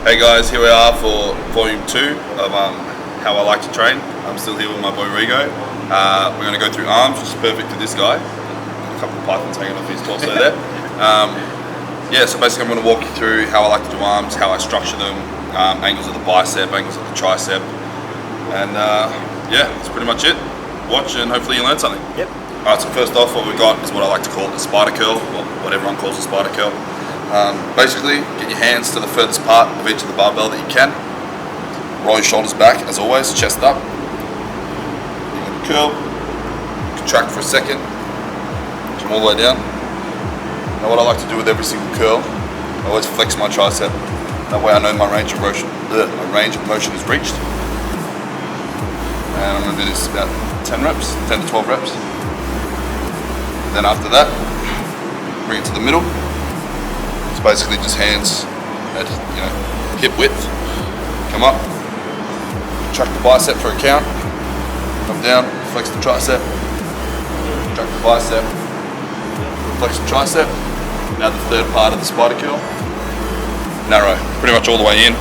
Hey guys, here we are for volume 2 of how I like to train. I'm still here with my boy Rigo. We're going to go through arms, which is perfect for this guy. A couple of pythons hanging off his torso there. Yeah, so basically I'm going to walk you through how I like to do arms, how I structure them, angles of the bicep, angles of the tricep, and yeah, that's pretty much it. Watch and hopefully you learn something. Yep. Alright, so first off, what we've got is what I like to call the spider curl, or what everyone calls a spider curl. Basically, get your hands to the furthest part of each of the barbell that you can. Roll your shoulders back, as always, chest up. You're going to curl, contract for a second, come all the way down. Now what I like to do with every single curl, I always flex my tricep. That way I know my range of motion is reached. And I'm going to do this about 10 to 12 reps. Then after that, bring it to the middle. It's basically just hands at hip width. Come up, contract the bicep for a count. Come down, flex the tricep. Contract the bicep, flex the tricep. Now the third part of the spider curl. Narrow, pretty much all the way in.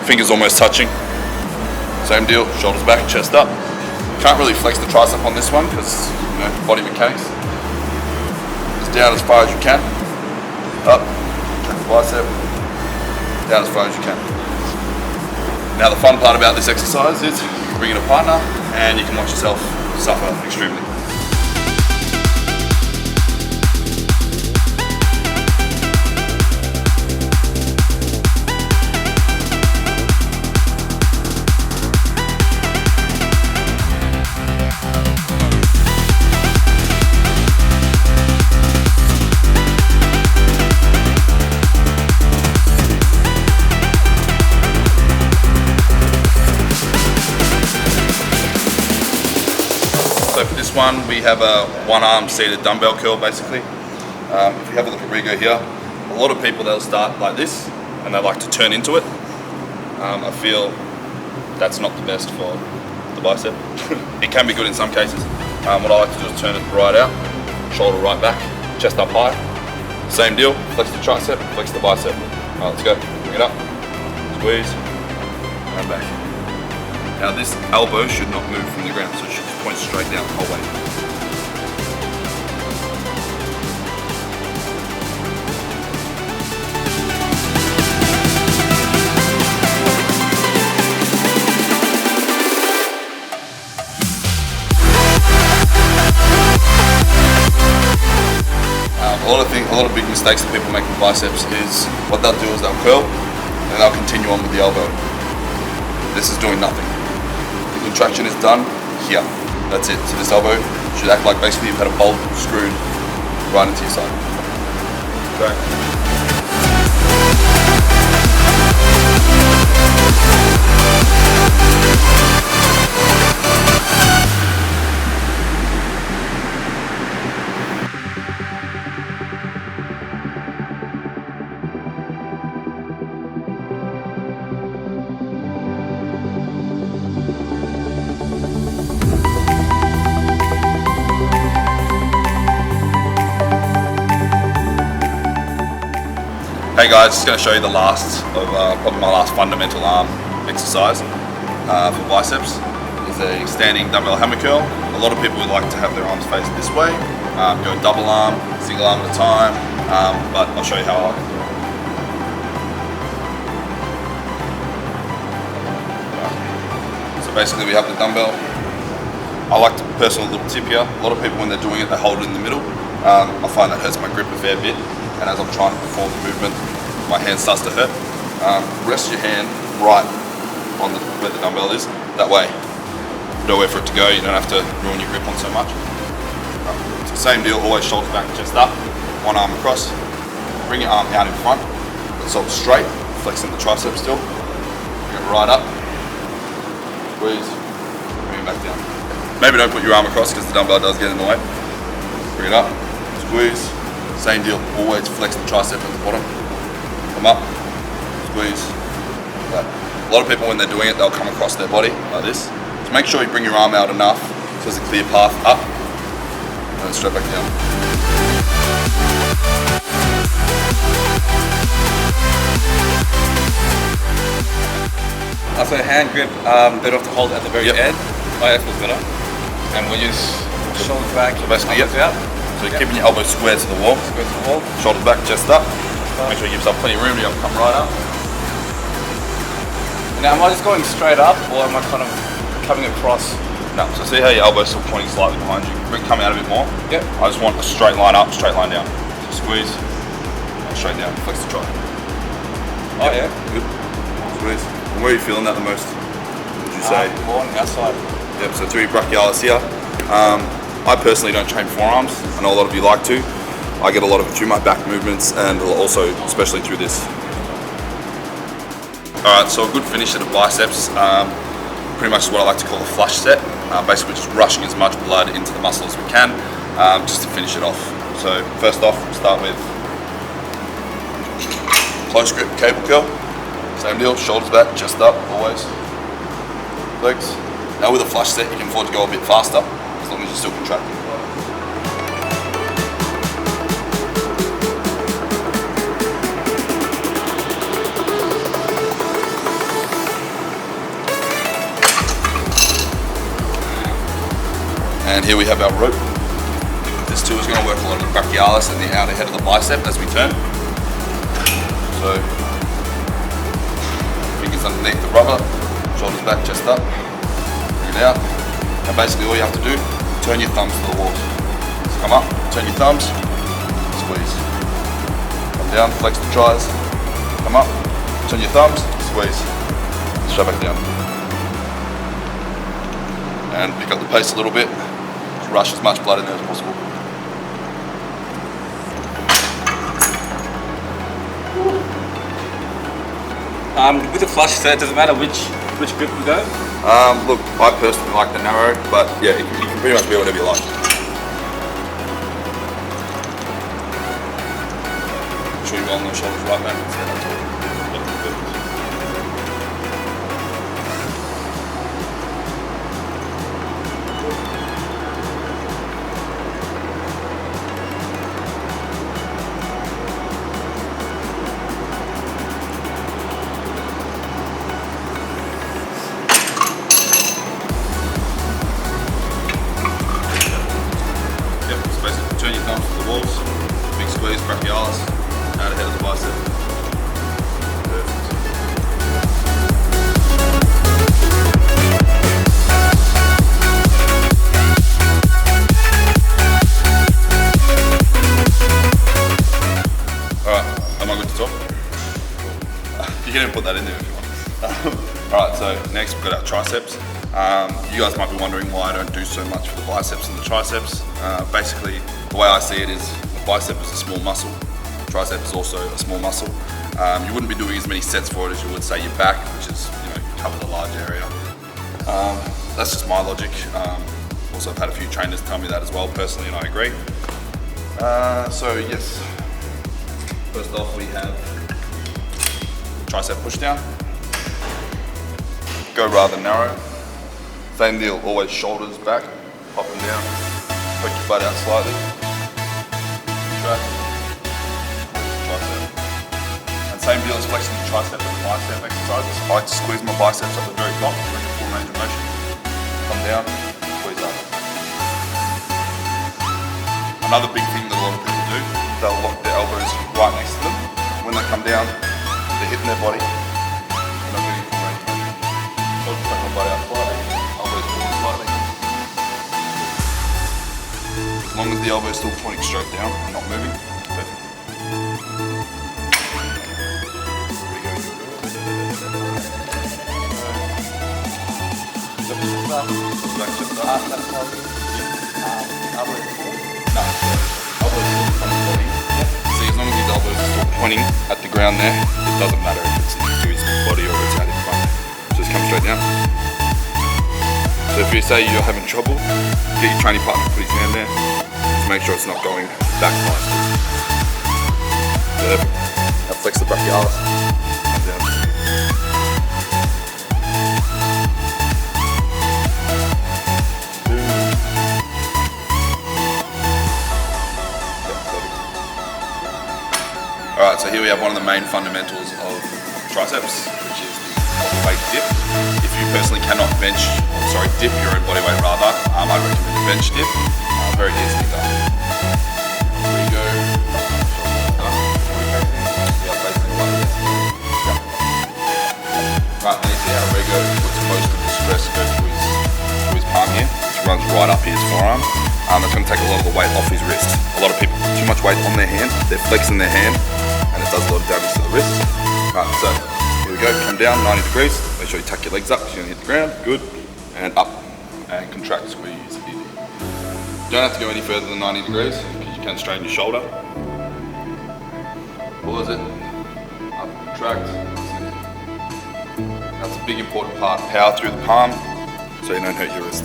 Fingers almost touching. Same deal, shoulders back, chest up. Can't really flex the tricep on this one because body mechanics. Just down as far as you can. Up. Bicep, down as far as you can. Now the fun part about this exercise is you can bring in a partner and you can watch yourself suffer extremely. So for this one, we have a one-arm seated dumbbell curl, basically. If you have a look at Rigo here, a lot of people, they'll start like this, and they like to turn into it. I feel that's not the best for the bicep. It can be good in some cases. What I like to do is turn it right out, shoulder right back, chest up high. Same deal, flex the tricep, flex the bicep. All right, let's go, bring it up, squeeze, and back. Now this elbow should not move from the ground, so it should point straight down the whole way. A lot of big mistakes that people make with biceps is what they'll do is they'll curl and they'll continue on with the elbow. This is doing nothing. The contraction is done here. That's it. So this elbow should act like basically you've had a bolt screwed right into your side. Okay. Hey guys, just going to show you the last of probably my last fundamental arm exercise for biceps. Is a standing dumbbell hammer curl. A lot of people would like to have their arms faced this way, go double arm, single arm at a time, but I'll show you how I like to do it. So basically we have the dumbbell. I like to personal little tip here. A lot of people when they're doing it, they hold it in the middle. I find that hurts my grip a fair bit. And as I'm trying to perform the movement, my hand starts to hurt. Rest your hand right on where the dumbbell is. That way, nowhere for it to go. You don't have to ruin your grip on so much. So same deal, always shoulders back, chest up, one arm across. Bring your arm out in front, so it's straight, flexing the tricep still. Bring it right up, squeeze, bring it back down. Maybe don't put your arm across because the dumbbell does get in the way. Bring it up, squeeze. Same deal, always flex the tricep at the bottom. Come up, squeeze. Like a lot of people when they're doing it, they'll come across their body like this. So make sure you bring your arm out enough so there's a clear path up, and then straight back down. Also hand grip, better to hold at the very end. Oh, that feels better. And when you shoulders back, So basically, elbows out. So you're keeping your elbows square to the wall. Square to the wall. Shoulders back, chest up. Make sure you give yourself plenty of room to come right up. Now, am I just going straight up, or am I kind of coming across? No, so see how your elbow's still pointing slightly behind you. Come out a bit more. Yep. I just want a straight line up, straight line down. So squeeze, and straight down. Flex the try. Oh yeah. Good. Squeeze. And where are you feeling that the most? Would you say? More on the outside. Yep. So through your brachialis here. I personally don't train forearms. I know a lot of you like to. I get a lot of it through my back movements and also especially through this. Alright, so a good finish at the biceps, pretty much is what I like to call a flush set. Basically just rushing as much blood into the muscle as we can, just to finish it off. So first off, we'll start with close grip cable curl. Same deal, shoulders back, chest up, always. Legs. Now with a flush set, you can afford to go a bit faster, as long as you're still contracting. And here we have our rope. This too is going to work a lot of the brachialis and the outer head of the bicep as we turn. So, fingers underneath the rubber, shoulders back, chest up, bring it out. And basically all you have to do, turn your thumbs to the walls. So come up, turn your thumbs, squeeze. Come down, flex the tries. Come up, turn your thumbs, squeeze. Straight back down. And pick up the pace a little bit. Rush as much blood in there as possible. With the flush set, does it matter which grip we go? Look, I personally like the narrow, but yeah, you can pretty much be whatever you like. Make sure you're on the shoulders right back. Turn your thumbs to the walls, big squeeze, brachialis, out ahead of the bicep. Perfect. Alright, am I good to talk? You can even put that in there if you want. Alright, so next we've got our triceps. You guys might be wondering why I don't do so much for the biceps and the triceps. Basically, the way I see it is the bicep is a small muscle, tricep is also a small muscle. You wouldn't be doing as many sets for it as you would say your back, which is, cover the large area. That's just my logic. Also, I've had a few trainers tell me that as well personally, and I agree. So yes, first off we have tricep push down. Go rather narrow. Same deal, always shoulders back, pop them down, poke your butt out slightly. Track, tricep. And same deal as flexing the tricep and bicep exercises. I like to squeeze my biceps up the very top, like a full range of motion. Come down, squeeze up. Another big thing that a lot of people do, they'll lock their elbows right next to them. When they come down, they're hitting their body. And I'm getting full range of motion. So I'll just take my butt out slightly. Slightly. As long as the elbow is still pointing straight down and not moving, perfect. Back to the no, elbow is still from the body. See, as long as his elbow is still pointing at the ground there, it doesn't matter if it's next to his body or it's out in front. Just come straight down. So if you say you're having trouble, get your training partner to put his hand there. Just make sure it's not going back fast. Perfect. Now flex the brachialis. Come down. Alright, so here we have one of the main fundamentals of triceps, which is the called weight dip. If you personally cannot dip your own body weight rather, I recommend a bench dip. Very easily done. Rigo. Right, then you see how Rigo puts most of the stress go through his palm here, which runs right up his forearm. That's going to take a lot of the weight off his wrist. A lot of people put too much weight on their hand, they're flexing their hand, and it does a lot of damage to the wrist. Right, so here we go, come down 90 degrees, make sure you tuck your legs up so you don't hit the ground, good, and up, and contract, squeeze, easy. You don't have to go any further than 90 degrees, because you can strain your shoulder. Pause it, up, contract. That's a big important part, power through the palm, so you don't hurt your wrist.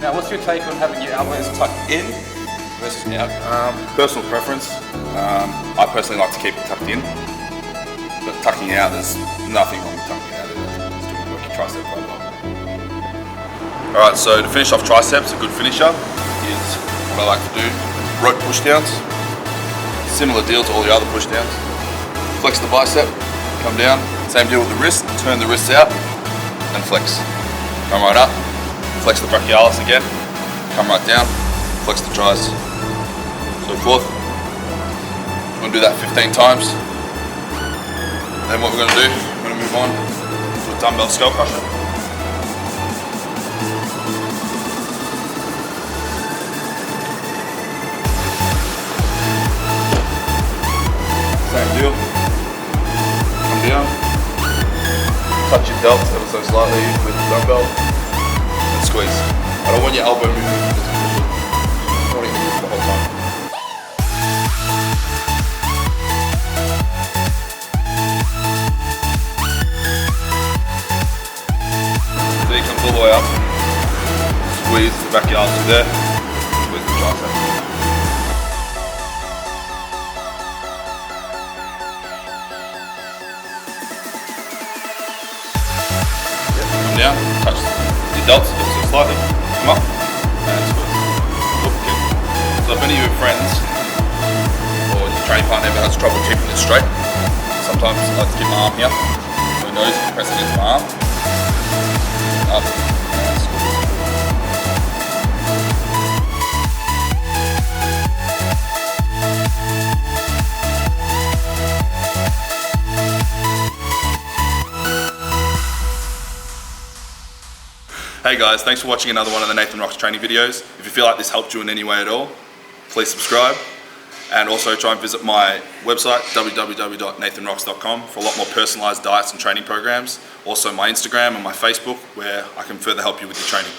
Now, what's your take on having your elbows tucked in versus out? Personal preference. I personally like to keep it tucked in, but tucking out, there's nothing wrong with tucking out. It's doing work your tricep quite well. Alright, so to finish off triceps, a good finisher is what I like to do, rope push downs. Similar deal to all the other push downs. Flex the bicep, come down, same deal with the wrist, turn the wrists out and flex. Come right up. Flex the brachialis again, come right down, flex the tris, so forth. We're going to do that 15 times. Then what we're going to do, we're going to move on to a dumbbell skull crusher. Same deal, come down, touch your delts ever so slightly with the dumbbell. Squeeze. I don't want your elbow moving in this position. I want it to move the whole time. So you come all the way up. Squeeze the brachialis through there. Squeeze the tricep. Come down, touch your delts ever so slightly, come up, and squeeze. Okay. So if any of your friends or your training partner ever has trouble keeping it straight, sometimes I like to keep my arm here, so he knows press against my arm, up, and squeeze. Hey guys, thanks for watching another one of the Nathan Rocks training videos. If you feel like this helped you in any way at all, please subscribe. And also try and visit my website, www.nathanrocks.com, for a lot more personalised diets and training programs. Also my Instagram and my Facebook, where I can further help you with your training.